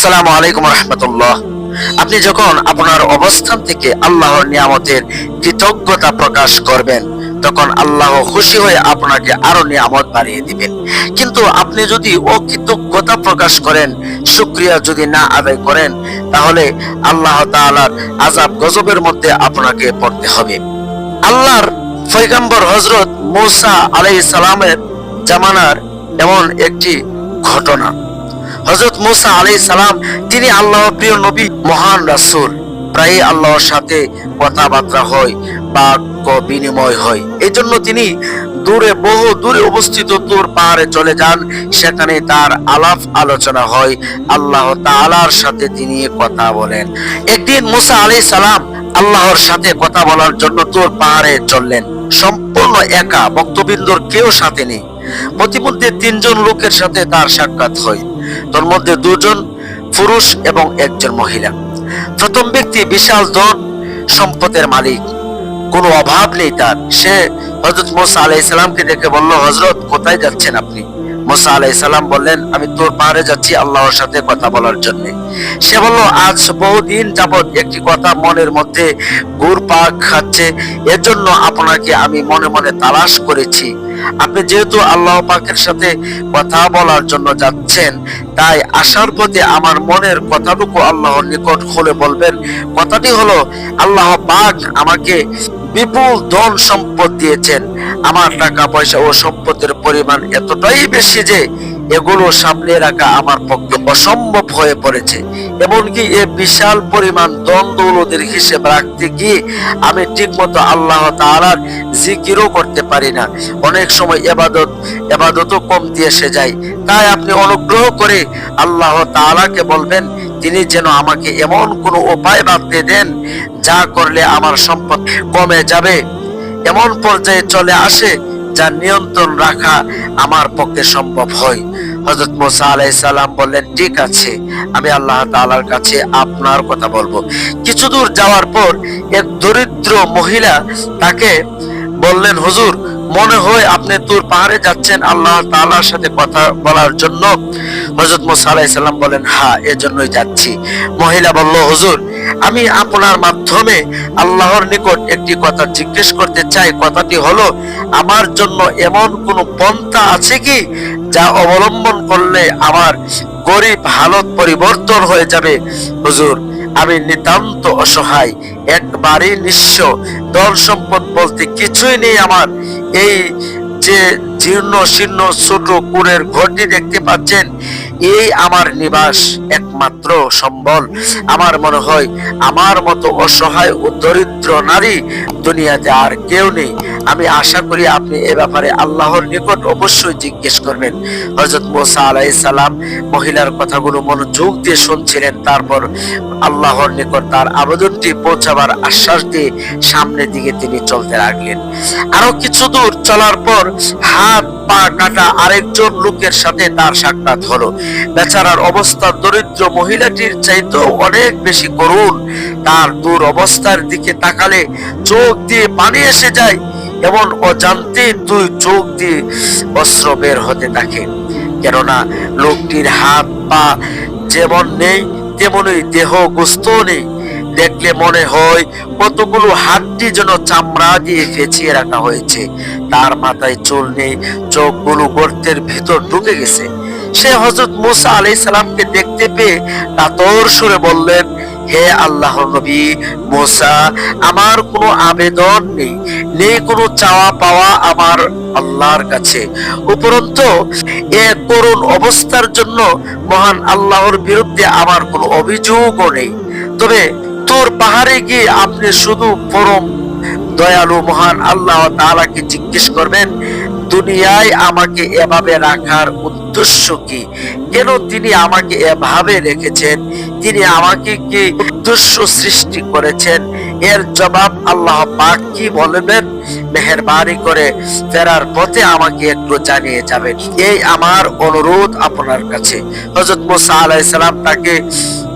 আসসালামু আলাইকুম রহমতুল্লাহ। আপনি যখন আপনার অবস্থান থেকে আল্লাহর নিয়ামতের কৃতজ্ঞতা প্রকাশ করবেন, তখন আল্লাহ খুশি হয়ে আপনাকে আরো নিয়ামত বাড়িয়ে দিবেন। কিন্তু আপনি যদি অকৃতজ্ঞতা প্রকাশ করেন, শুকরিয়া যদি না আদায় করেন, তাহলে আল্লাহ তাআলার আযাব গজবের মধ্যে আপনাকে পড়তে হবে। আল্লাহর পয়গম্বর হযরত মূসা আলাইহিস সালামের জামানার এমন একটি ঘটনা। হযরত মূসা আলাইহিস সালাম তিনি আল্লাহর প্রিয় নবী, মহান রাসূল। প্রায় আল্লাহর সাথে কথাবার্তা হয়, বাক্য বিনিময় হয়। এই জন্য তিনি বহু দূরে অবস্থিত তুর পাহাড়ে চলে যান। সেখানে তার আলাপ আলোচনা হয়, আল্লাহ তাআলার সাথে তিনি কথা বলেন। একদিন মূসা আলাইহিস সালাম আল্লাহর সাথে কথা বলার জন্য তুর পাহাড়ে চললেন, সম্পূর্ণ একা, ভক্তবৃন্দর কেউ সাথে নেই। প্রতিমধ্যে 3 জন লোকের সাথে তার সাক্ষাৎ হয়। তার মধ্যে 2 জন পুরুষ এবং 1 জন মহিলা। প্রথম ব্যক্তি বিশাল ধন সম্পদের মালিক, কোনো অভাব নেই তার। সে হযরত মূসা আলাইহিস সালামকে দেখে বলল, হযরত কোথায় যাচ্ছেন আপনি? মূসা আলাইহিস সালাম বললেন, আমি তুর পাহাড়ে যাচ্ছি আল্লাহর সাথে কথা বলার জন্য। সে বলল, আজ বহুদিন যাবত একটি কথা মনের মধ্যে ঘুরপাক খাচ্ছে, এজন্য আপনাকে আমি মনে মনে তালাশ করেছি। আপনি যেহেতু আল্লাহ পাকের সাথে কথা বলার জন্য যাচ্ছেন, তাই আসার পথে আমার মনের কথাটুকু আল্লাহর নিকট খুলে বলবেন। কথাটি হলো, আল্লাহ পাক আমাকে বিপুল ধন সম্পদ দিয়েছেন। আমার টাকা পয়সা ও সম্পদের পরিমাণ এতটাই বেশি যে এগুলো সামনে রাখা আমার পক্ষে অসম্ভব হয়ে পড়েছে। এমনকি এ বিশাল পরিমাণ ধন দৌলতের হিসেব রাখতে গিয়ে আমি ঠিক মতো আল্লাহ তাআলার জিকিরও করতে পারি না। অনেক সময় ইবাদতও কমতি এসে যায়। তাই আপনি অনুগ্রহ করে আল্লাহ তাআলাকে বলবেন, তিনি যেন আমাকে এমন কোনো উপায় বাতলে দেন যা করলে আমার সম্পদ কমে যাবে, এমন পর্যায়ে চলে আসে যা নিয়ন্ত্রণ রাখা আমার পক্ষে সম্ভব হয়। হযরত মূসা আলাইহিস সালাম বললেন, ঠিক আছে, আমি আল্লাহ তাআলার কাছে আপনার কথা বলবো। কিছু দূর যাওয়ার পর এক দরিদ্র মহিলা তাকে বললেন, হুজুর, মনে হয় আপনি তুর পাহাড়ে যাচ্ছেন আল্লাহ তাআলার সাথে কথা বলার জন্য। হযরত মূসা আলাইহিস সালাম বলেন, হ্যাঁ, এজন্যই যাচ্ছি। মহিলা বলল, হুজুর, আমি আপনার মাধ্যমে আল্লাহর নিকট একটি কথা জিজ্ঞেস করতে চাই। কথাটি হলো, আমার জন্য এমন কোন পন্থা আছে কি যা অবলম্বন করলে আমার গরিব হালত পরিবর্তন হয়ে যাবে? হুজুর, আমি নিতান্ত অসহায়, একবারে নিঃস্ব, ধন সম্পদ বলতে কিছুই নেই আমার। এই যে জীর্ণ শীর্ণ ছোট কুঁড়ের ঘরটি দেখতে পাচ্ছেন, এই আমার নিবাস, একমাত্র সম্বল। আমার মনে হয় আমার মতো অসহায় ও দরিদ্র নারী দুনিয়াতে আর কেউ নেই। আমি আশা করি আপনি এ ব্যাপারে আল্লাহর নিকট অবশ্যই জিজ্ঞেস করবেন। হযরত মূসা আলাইহিস সালাম মহিলার কথাগুলো মনোযোগ দিয়ে শুনছিলেন। তারপর আল্লাহর নিকট তার আবেদনটি পৌঁছাবার আশ্বাস দিয়ে সামনের দিকে তিনি চলতে লাগলেন। আরো কিছু দূর চলার পর হাত পা কাটা আরেকজন লোকের সাথে তার সাক্ষাৎ হলো। বেচারার অবস্থা দরিদ্র মহিলাটির চাইতেও অনেক বেশি করুণ। তার দূর অবস্থার দিকে তাকালে চোখ দিয়ে পানি এসে যায়, এমন অজান্তে 2 চোখ দিয়ে অশ্র বের হতে থাকে। কেননা লোকটির হাত পা যেমন নেই, তেমনই দেহ গোস্ত নেই। দেখলে মনে হয় কতগুলো হাড্ডি যেন চামড়া দিয়ে পেঁচিয়ে রাখা হয়েছে। তার মাথায় চুল নেই, চোখগুলো গর্তের ভিতর ঢুকে গেছে। সে হযরত মূসা আলাইহিস সালামকে দেখতে পেয়ে কাতর সুরে বললেন, হে আল্লাহর নবী মূসা, আমার কোনো আবেদন নেই কোনো চাওয়া পাওয়া আমার আল্লাহর কাছে। উপরন্তু এ করুণ অবস্থার জন্য মহান আল্লাহর বিরুদ্ধে আমার কোনো অভিযোগও নেই। তবে তোর পাহাড়ে গিয়ে আপনি শুধু পরম দয়ালু মহান আল্লাহ তাআলাকে জিজ্ঞেস করবেন, দুনিয়ায় আমাকে এভাবে রাখার উদ্দেশ্য কি? কেন তিনি আমাকে এভাবে রেখেছেন? তিনি আমাকে কি উদ্দেশ্য সৃষ্টি করেছেন? এর জবাব আল্লাহ পাক কি বলবেন? মেহেরবানি করে ফেরার পথে আমাকে একটু জানিয়ে যাবেন, এই আমার অনুরোধ আপনার কাছে। হযরত মূসা আলাইহিস সালাম তাকে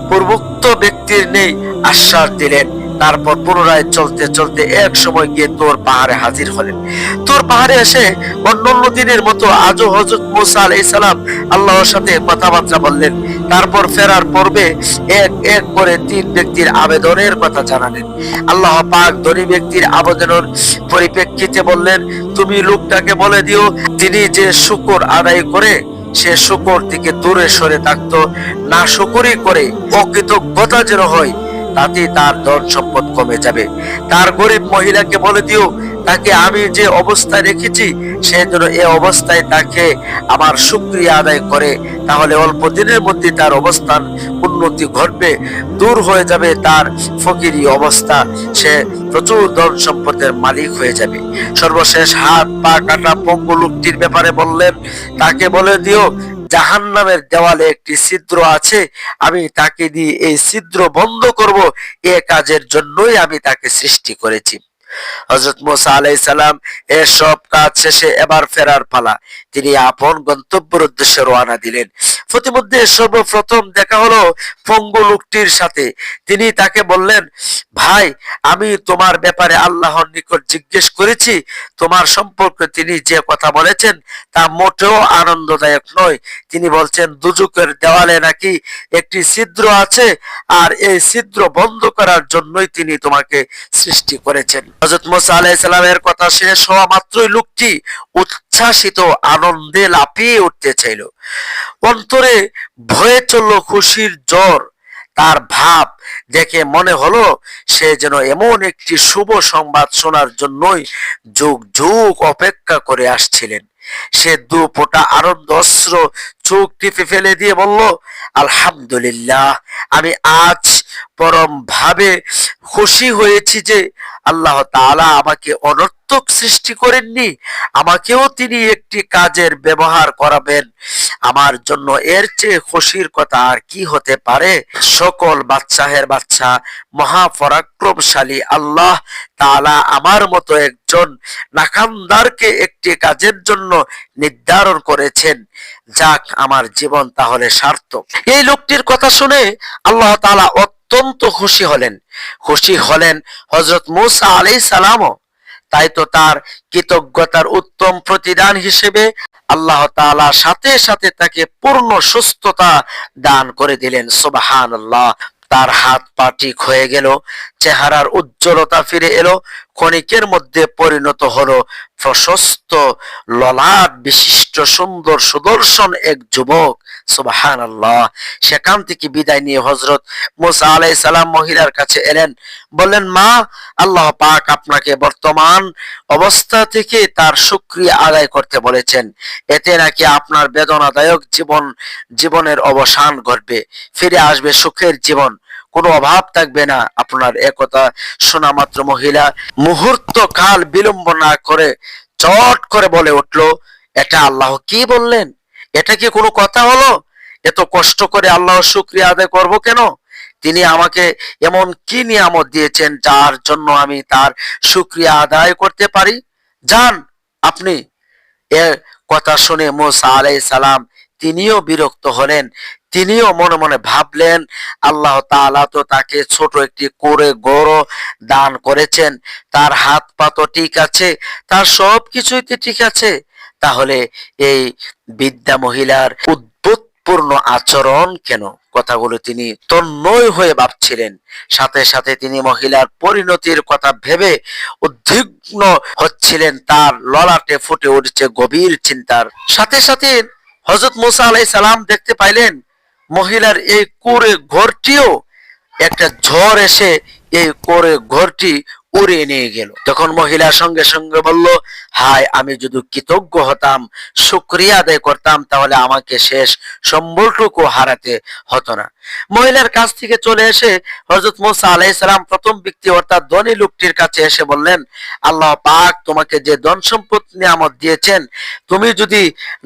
পূর্বোক্ত ব্যক্তির নেই আশ্বাস দিলেন। তারপর পুনরায় চলতে চলতে এক সময় গিয়ে তোর পাহাড়ে হাজির হলেন। তোর পাহাড়ে এসে অন্যান্য দিনের মতো আজও হযরত মূসা আলাইহিস সালাম আল্লাহর সাথে কথাবার্তা বললেন। তারপর ফেরার পূর্বে এক এক করে 3 ব্যক্তির আবেদনের কথা জানালেন। আল্লাহ পাক ধনী ব্যক্তির আবেদনের পরিপ্রেক্ষিতে বললেন, তুমি লোকটাকে বলে দিও তিনি যে শুকর আদায় করে সে শুকর থেকে দূরে সরে থাকতো, না শুকরি করে অকৃতজ্ঞতা যেন হয়, তাতে তার ধন সম্পদ কমে যাবে। তার গরিব মহিলাকে বলে দিও তাকে আমি যে অবস্থায় রেখেছি সে যেন এই অবস্থায় তাকে আমার শুকরিয়া আদায় করে, তাহলে অল্প দিনের মধ্যে তার অবস্থান উন্নতি ঘটবে, দূর হয়ে যাবে তার ফকিরি অবস্থা, সে প্রচুর ধন সম্পদের মালিক হয়ে যাবে। সর্বশেষ হাত পা কাটা পঙ্গু লোকটির ব্যাপারে বললেন, তাকে বলে দিও জাহান্নামের দেওয়ালে একটি ছিদ্র আছে, আমি তাকে দিয়ে এই ছিদ্র বন্ধ করব, এ কাজের জন্যই আমি তাকে সৃষ্টি করেছি। হযরত মুসা আলাইহিস সালাম এসব কাজ শেষে এবার ফেরার পালা, তিনি আপন গন্তব্যের উদ্দেশ্যে রওনা দিলেন। প্রতিমধ্যে সর্বপ্রথম দেখা হলো পঙ্গু লোকটির সাথে। তিনি তাকে বললেন, ভাই আমি তোমার ব্যাপারে আল্লাহর নিকট জিজ্ঞেস করেছি, তোমার সম্পর্কে তিনি যে কথা বলেছেন তা মোটেও আনন্দদায়ক নয়। তিনি বলছেন দুজকের দেওয়ালে নাকি একটি ছিদ্র আছে, আর এই ছিদ্র বন্ধ করার জন্যই তিনি তোমাকে সৃষ্টি করেছেন। হযরত মুসা আলাইহিস সালামের কথা শেষ হওয়া মাত্রই লোকটি উচ্ছ্বাসিত আনন্দে লাফিয়ে উঠতে চাইল। অন্তরে ভয়ে চলল খুশির জ্বর। তার ভাব দেখে মনে হলো সে যেন এমন একটি শুভ সংবাদ শোনার জন্যই যুগ যুগ অপেক্ষা করে আসছিলেন। সে দু ফোঁটা আনন্দ অশ্রু চোখ টিপে ফেলে দিয়ে বলল, আলহামদুলিল্লাহ, আমি আজ পরম ভাবে খুশি হয়েছি যে আল্লাহ তাআলা আমাকে অনর্থক সৃষ্টি করেননি, আমাকেও তিনি একটি কাজের ব্যবহার করাবেন। আমার জন্য এর চেয়ে খুশির কথা আর কি হতে পারে। সকল বাদশাহের বাদশা মহাপরাক্রমশালী আল্লাহ তাআলা আমার মতো একজন নাকামদারকে একটি কাজের জন্য নির্ধারণ করেছেন। যাক, আমার জীবন তাহলে সার্থক। এই লোকটির কথা শুনে আল্লাহ তাআলা অত্যন্ত খুশি হলেন। খুশি হলেন হযরত মুসা আলাইহিস সালামও। তাই তো তার কৃতজ্ঞতার উত্তম প্রতিদান হিসেবে আল্লাহ তাআলা সাথে সাথে তাকে পূর্ণ সুস্থতা দান করে দিলেন। সুবহানাল্লাহ। তার হাত পা ঠিক হয়ে গেল, চেহারার উজ্জ্বলতা ফিরে এলো, ক্ষণিকের মধ্যে পরিণত হলো প্রশস্ত ললাট বিশিষ্ট সুন্দর সুদর্শন এক যুবক। সুবহানাল্লাহ। সেখান থেকে বিদায় নিয়ে হযরত মুসা আলাইহিস সালাম মহিলার কাছে এলেন, বললেন, মা, আল্লাহ পাক আপনাকে বর্তমান অবস্থা থেকে তার শুকরিয়া আদায় করতে বলেছেন। এতে নাকি আপনার বেদনাদায়ক জীবনের অবসান ঘটবে, ফিরে আসবে সুখের জীবন, কোনো অভাব থাকবে না আপনার। একথা শোনা মাত্র মহিলা মুহূর্ত কাল বিলম্ব না করে চট করে বলে উঠল, এটা আল্লাহ কি বললেন? এটা কি কোনো কথা হলো? এত কষ্ট করে আল্লাহর শুকরিয়া আদায় করব কেন? তিনি আমাকে এমন কি নিয়ামত দিয়েছেন যার জন্য আমি তার শুকরিয়া আদায় করতে পারি? যান আপনি। এ কথা শুনে মুসা আলাইহিস সালাম তিনিও বিরক্ত হলেন। তিনিও মনে মনে ভাবলেন, আল্লাহ তাআলা তো তাকে ছোট একটি করে গড় দান করেছেন, তার হাত পা তো ঠিক আছে, তার সব কিছুই তো ঠিক আছে, তাহলে এই বৃদ্ধা মহিলার উদ্ভটপূর্ণ আচরণ কেন? কথাগুলো তিনি তন্ময় হয়ে ভাবছিলেন। সাথে সাথে তিনি মহিলার পরিণতির কথা ভেবে উদ্বিগ্ন হচ্ছিলেন। তার ললাটে ফুটে উঠছে গভীর চিন্তার। সাথে সাথে হযরত মুসা আলাইহিস সালাম দেখতে পাইলেন মহিলার এই কুঁড়ে ঘরটিও একটা ঝড় এসে এই কুঁড়ে ঘরটি উড়িয়ে নিয়ে গেল। তখন মহিলা সঙ্গে সঙ্গে বলল, হায়, আমি যদি কৃতজ্ঞ হতাম, শুকরিয়া আদায় করতাম, তাহলে আমাকে শেষ সম্বলটুকু হারাতে হতো না। মহিলার কাছ থেকে চলে এসে হযরত মুসা আলাইহিস সালাম প্রথম ব্যক্তি অর্থাৎ ধনী লোকটির কাছে এসে বললেন, আল্লাহ পাক তোমাকে যে ধন সম্পদ নিয়ামত দিয়েছেন, তুমি যদি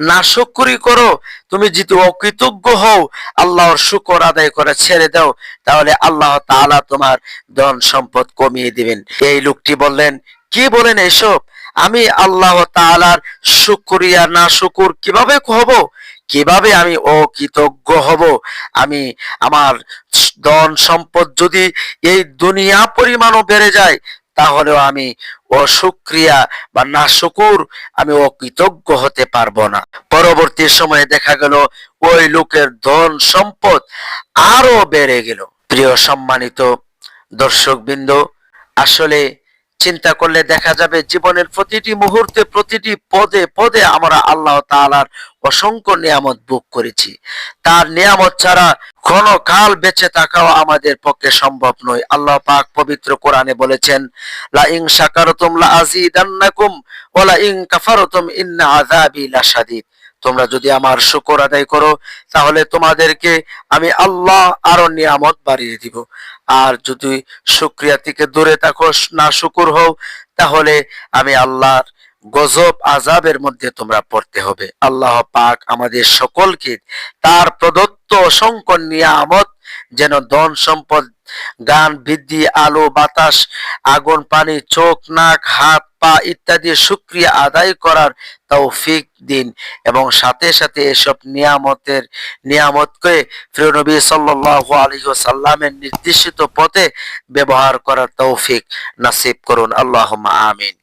নাশুকরি করো, তুমি যদি অকৃতজ্ঞ হও, আল্লাহর শুকর আদায় করে ছেড়ে দাও, তাহলে আল্লাহ তাআলা তোমার ধন সম্পদ কমিয়ে দিবেন। এই লোকটি বললেন, কি বলেন এসব? আমি আল্লাহ তাআলার শুকরিয়া না শুকুর কিভাবে হব? কিভাবে আমি অকৃতজ্ঞ হব? আমি আমার ধন সম্পদ যদি এই দুনিয়া পরিমাণও বেড়ে যায়, তাহলেও আমি অশুক্রিয়া বা নাশুকুর, আমি অকৃতজ্ঞ হতে পারবো না। পরবর্তী সময়ে দেখা গেল ওই লোকের ধন সম্পদ আরো বেড়ে গেল। প্রিয় সম্মানিত দর্শকবৃন্দ, আসলে চিন্তা করলে দেখা যাবে জীবনের প্রতিটি মুহূর্তে, প্রতিটি পদে পদে আমরা আল্লাহ তাআলার অসংখ্য নিয়ামত ভোগ করেছি। তার নিয়ামত ছাড়া কোনো কাল বেঁচে থাকাও আমাদের পক্ষে সম্ভব নয়। আল্লাহ পাক পবিত্র কোরআনে বলেছেন, লা ইন শাকারতুম লা আযীদান্নাকুম ওয়া লা ইন কাফারতুম ইন্না আযাবি লাশাদীদ। তোমরা যদি আমার শুকর আদায় করো তাহলে তোমাদেরকে আমি আল্লাহ আরো নিয়ামত বাড়িয়ে দিব, আর যদি শুকরিয়া থেকে দূরে থাকো, না শুকুর হও, তাহলে আমি আল্লাহর গজব আযাবের মধ্যে তোমরা পড়তে হবে। আল্লাহ পাক আমাদের সকলকে তার প্রদত্ত অসংখ্য নিয়ামত, যেন ধন সম্পদ, গান বৃদ্ধি, আলো বাতাস, আগুন পানি, চোখ নাক হাত পা ইত্যাদি শুকরিয়া আদায় করার তৌফিক দিন, এবং সাথে সাথে এসব নিয়ামতকে প্রিয় নবী সাল্লাল্লাহু আলাইহি ওয়াসাল্লামের নির্দেশিত পথে ব্যবহার করার তৌফিক নসিব করুন। আল্লাহুম্মা আমিন।